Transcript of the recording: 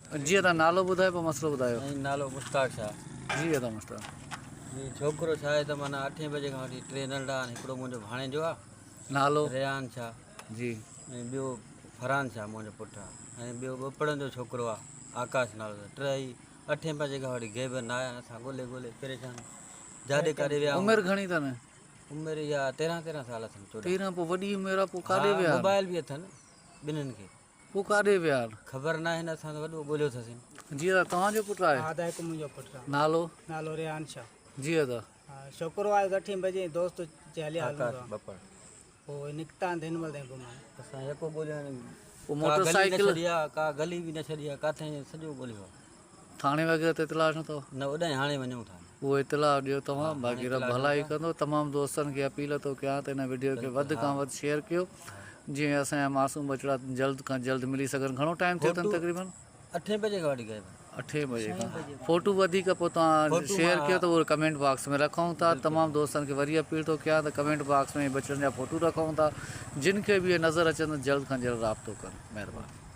जी अदा नालो ॿुधायो पोइ मसलो ॿुधायो। नालो मुश्ताक शाह। जी अदा मुश्ताक। जी छोकिरो छा आहे त माना 8 बजे खां वठी 3 नंढा आहिनि। हिकिड़ो मुंहिंजो भाणेजो आहे नालो रेहान शाह जी ऐं ॿियो फरहान शाह मुंहिंजो पुटु आहे ऐं ॿियो 2 पढ़ंदो छोकिरो आहे आकाश नालो। टई 8 बजे खां वठी ग़ैब न आया। असां ॻोल्हे परेशान जाॾे काॾे विया। उमिरि घणी अथनि? उमिरि इहा 13 साल अथनि। 13 पोइ वॾी उमिरि आहे, पोइ काॾे विया? मोबाइल बि अथनि ॿिन्हिनि खे। पोइ काॾे विया? ख़बर न आहे न। असां त वॾो ॻोल्हियो अथसीं। जी अदा तव्हांजो पुटु आहे? हा हिकु मुंहिंजो पुटु आहे। नालो? नालो रेहान शाह। जी अदा। छोकिरो आयो 8 बजे दोस्त हलिया आकाश बपड़ पोइ निकिता हिन महिल ताईं घुमण। असां यको ॻोल्हियो। पोइ मोटरसाइकिल का गली बि न छॾी आहे। किथे सॼो ॻोल्हियो आहे। थाणे वग़ैरह ते इतला न अथव? न ओॾां हाणे वञूं था। उहो इतला ॾियो तव्हां। बाक़ी रब भलाई कंदो। तमामु दोस्तनि खे अपील थो कयां त हिन वीडियो खे वधि खां वधि शेयर कयो जीअं असांजा मासूम बचड़ा जल्द खां जल्द मिली सघनि। घणो टाइम थियो अथनि तक़रीबन? 8 बजे खां वठी गए। 8 बजे खां। फ़ोटू वधीक पोइ तव्हां शेयर कयो त उहो कमेंट बॉक्स में रखूं था। तमामु दोस्तनि खे वरी अपील थो कयां त कमेंट बॉक्स में बचड़नि जा फ़ोटू रखूं था जिन खे बि इहे नज़र अचनि जल्द खां जल्द राब्तो कनि। महिरबानी।